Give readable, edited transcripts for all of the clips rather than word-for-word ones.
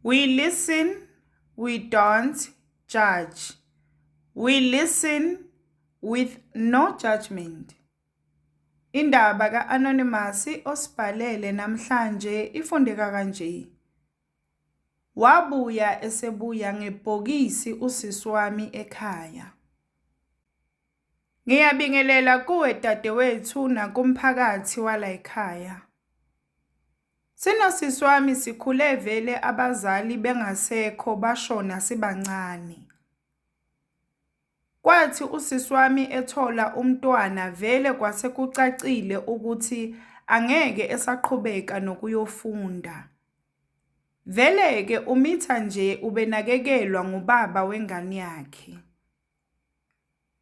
We listen, we don't judge. We listen with no judgment. Indaba ka-Anonymous osibhalele namhlanje ifundeka kanje. Wabuya esebuya ngebhokisi usisi wami ekhaya. Ngiyabingelela kuwe dadewethu nakumphakathi wala ekhaya. Sinosisi wami sikhule vele abazali bengasekho bashona sibancane. Kwathi usisi wami ethola umntwana vele kwase kucacile ukuthi angeke esaqhubeka nokuyofunda. Vele-ke umitha nje ubenakekelwa ngubaba wengane yakhe.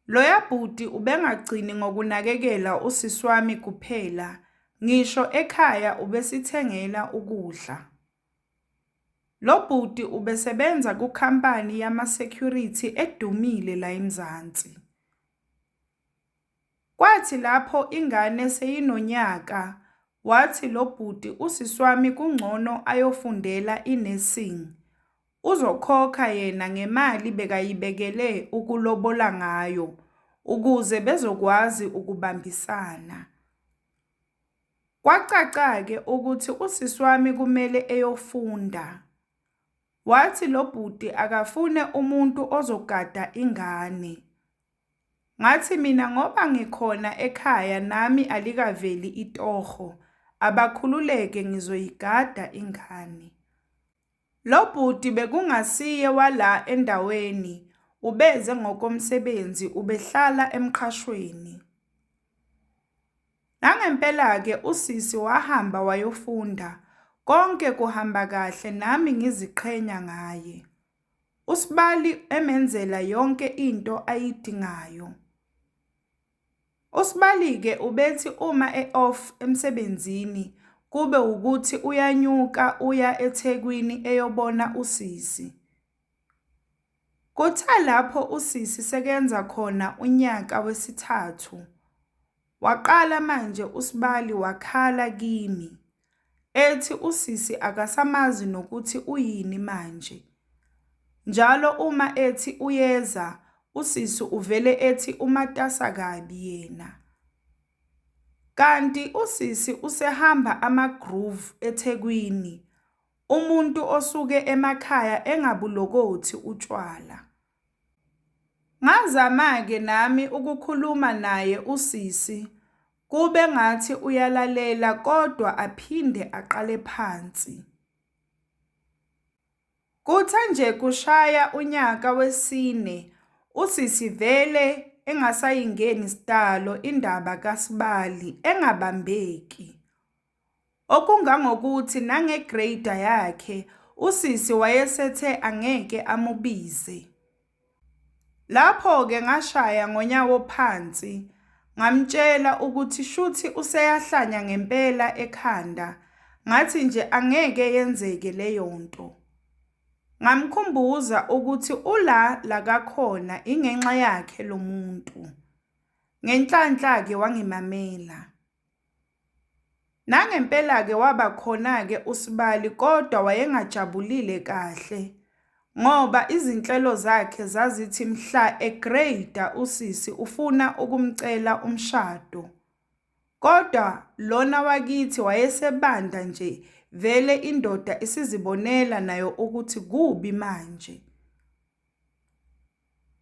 Loya bhuti ubengagcini ngokunakekela usisi wami kuphela, ngisho ekhaya ubesithengela ukudla. Lo bhuti ubesebenza kukhampani yama-security edumile la eMzansi. Kwathi lapho ingane seyinonyaka, wathi lo bhuti usisi wami kungcono ayofundela i-nursing. Uzokhokha yena ngemali bekayibekele ukulobola ngayo, ukuze bezokwazi ukubambisana. Kwacaca-ke ukuthi usisi wami kumele eyofunda. Wathi lo bhuti akafune umuntu ozogada ingane. Ngathi mina ngoba ngikhona ekhaya nami alikaveli itoho, abakhululeke ngizoyigada ingane. Lo bhuti bekungasiye wala endaweni, ubeze ngokomsebenzi ubehlala emqashweni. Nangempela-ke usisi wahamba wayofunda, konke kuhamba kahle nami ngiziqhenya ngaye. Usibali emenzela yonke into ayidingayo. Usibali-ke ubethi uma e-off emsebenzini kube ukuthi uyanyuka uya eThekwini eyobona usisi. Kuthe lapho usisi sekenza khona unyaka wesithathu. Waqala manje usibali wakhala kimi. Ethi usisi akasamazi nokuthi uyini manje. Njalo uma ethi uyeza, usisi uvele ethi umatasa kabi yena. Kanti usisi usehamba ama-groove eThekwini, umuntu osuke emakhaya engabulokothi utshwala. Ngazama-ke nami ukukhuluma naye usisi, kube ngathi uyalalela kodwa aphinde aqale phansi. Kuthe nje kushaya unyaka wesine, usisi vele engasayingeni sitalo indaba kaSibali engabambeki. Okungangokuthi nangegrader yakhe usisi wayesethe angeke amubize. Lapho-ke ngashaya ngonyawo phansi, ngamtshela ukuthi shuthi useyahlanya ngempela ekhanda, ngathi nje angeke yenzeke leyo nto. Ngamkhumbuza ukuthi la kakhona ingenxa yakhe lo muntu. Ngenhlanhla-ke wangimamela. Nangempela-ke waba khona-ke uSibali kodwa wayengajabulile kahle, ngoba izinhlelo zakhe zazithi mhla egrader usisi ufuna ukumcela umshado. Kodwa lona wakithi wayesebanda nje, vele indoda isizibonela nayo ukuthi kubi manje.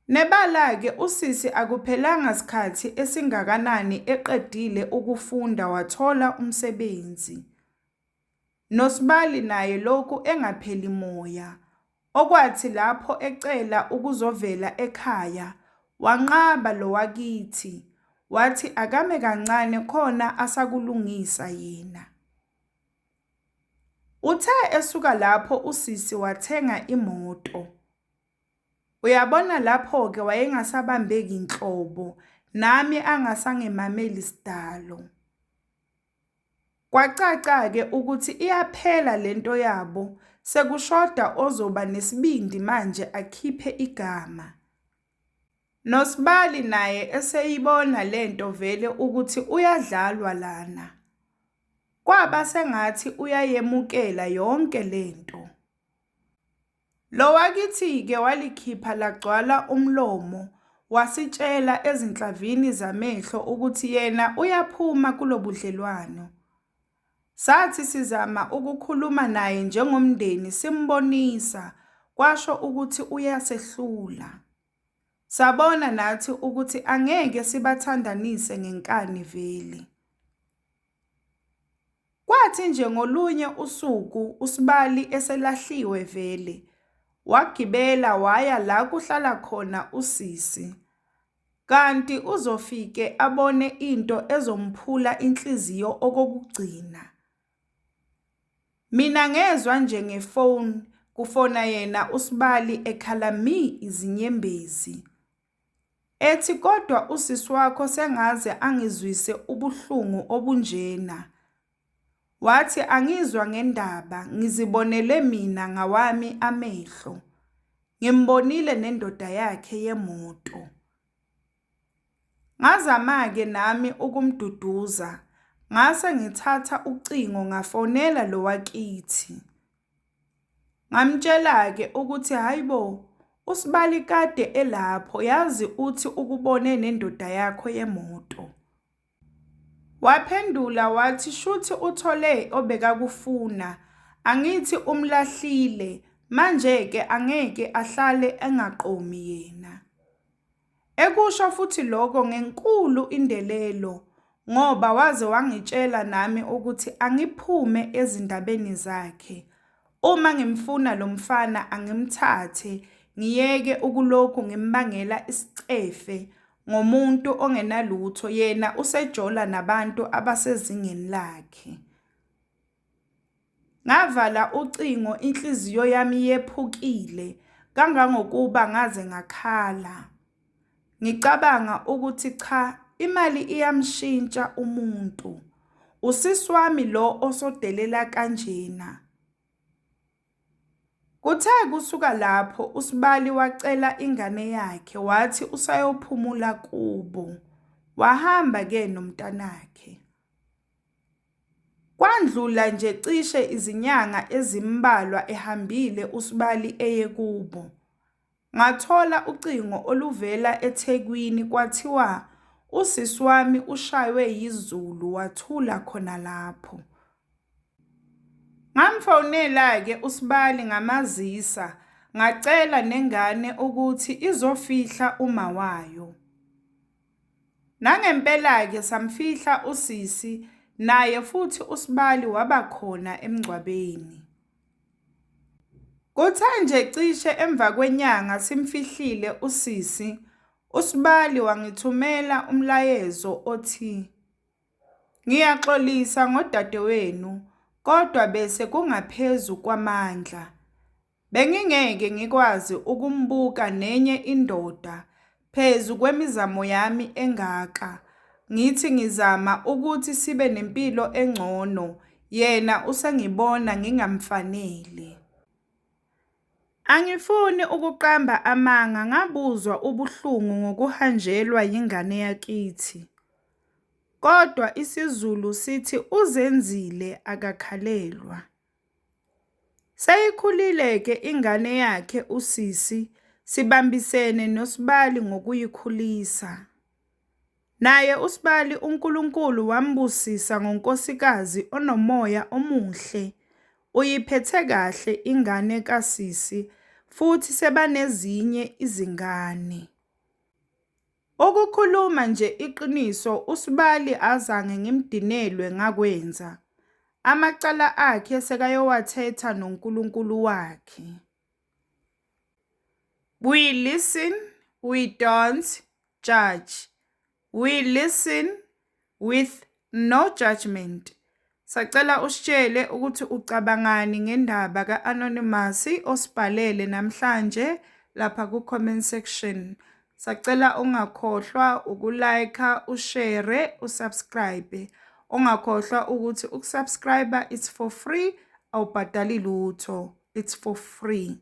Nebala-ke usisi akuphelanga sikhathi esingakanani eqedile ukufunda wathola umsebenzi. NoSibali naye lokhu engapheli moya. Okwathi lapho ecela ukuzovela ekhaya, wanqaba lo wakithi, wathi akame kancane khona asakulungisa yena. Uthe esuka lapho usisi wathenga imoto. Uyabona lapho-ke wayengasabambeki inhlobo, nami angasangemameli sidalo. Kwacaca-ke ukuthi iyaphela lento yabo, sekushoda ozoba nesibindi manje akhiphe igama. NoSibali naye eseyibona lento vele ukuthi uyadlalwa lana. Kwaba sengathi uyayemukela yonke lento. Lo wakithi-ke walikhipha lagcwala umlomo wasitshela ezinhlavini zamehlo ukuthi yena uyaphuma kulo budlelwano. Sathi sizama ukukhuluma naye njengomndeni simbonisa, kwasho ukuthi uyasehlula. Sabona nathi ukuthi angeke sibathandanise ngenkani vele. Kwathi nje ngolunye usuku uSibali eselahliwe vele, wagibela waya la kuhlala khona usisi. Kanti uzofike abone into ezomphula inhliziyo okokugcina. Mina ngezwa nje ngefone kufona yena uSibali ekhala izinyembezi. Ethi kodwa usisi wakho sengaze angizwise ubuhlungu obunjena. Wathi angizwa ngendaba, ngizibonele mina ngawami amehlo. Ngimbonile nendoda yakhe yemoto. Ngazama-ke nami ukumduduza, ngase ngithatha ucingo ngafonela lo wakithi. Ngamtshela-ke ukuthi hayibo, uSibali kade elapho, yazi uthi ukubone nendoda yakho yemoto. Waphendula wathi shuthi uthole obekakufuna, angithi umlahlile, manje-ke angeke ahlale engaqomi yena. Ekusho futhi lokho ngenkulu indelelo, ngoba waze wangitshela nami ukuthi angiphume ezindabeni zakhe. Uma ngimfuna lo mfana angimthathe, ngiyeke ukulokhu ngimbangela isicefe ngomuntu ongenalutho, yena usejola nabantu abasezingeni lakhe. Ngavala ucingo, inhliziyo yami yephukile kangangokuba ngaze ngakhala. Ngicabanga ukuthi cha, imali iyamshintsha umuntu. Usisi wami lo osodelela kanjena. Kuthe kusuka lapho uSibali wacela ingane yakhe wathi usayophumula kubo. Wahamba-ke nomntanakhe. Kwandlula nje cishe izinyanga ezimbalwa ehambile uSibali eye kubo. Ngathola ucingo oluvela eThekwini kwathiwa usisi wami ushaywe yizulu wathula khona lapho. Ngamfonela-ke uSibali ngamazisa, ngacela nengane ukuthi izofihla uma wayo. Nangempela-ke samfihla usisi, naye futhi uSibali wabakhona emngcwabeni. Kuthe nje cishe emva kwenyanga simfihlile usisi, uSibali wangithumela umlayezo othi, ngiyaxolisa ngodadewenu, kodwa bese kungaphezu kwamandla. Bengingeke ngikwazi ukumbuka nenye indoda phezu kwemizamo yami engaka. Ngithi ngizama ukuthi sibe nempilo engcono, yena usengibona ngingamfanele. Angifuni ukuqamba amanga, ngabuzwa ubuhlungu ngokuhanjelwa yingane yakithi. Kodwa isiZulu sithi uzenzile akakhalelwa. Seyikhulile-ke ingane yakhe usisi, sibambisene noSibali ngokuyikhulisa. Naye uSibali uNkulunkulu wambusisa ngonkosikazi onomoya omuhle. Uyiphethe kahle ingane kasisi, futhi sebanezinye izingane. Ukukhuluma nje iqiniso, uSibali azange ngimdinelwe ngakwenza. Amacala akhe sekayowathetha noNkulunkulu wakhe. We listen, we don't judge. We listen with no judgment. Sacela usitshele ukuthi ucabangani ngendaba ka-Anonymous osibhalele namhlanje lapha ku-comment section. Sacela ungakhohlwa ukulike, ushare, usubscribe. Ungakhohlwa ukuthi ukusubscribe it's for free, awubhadali lutho. It's for free.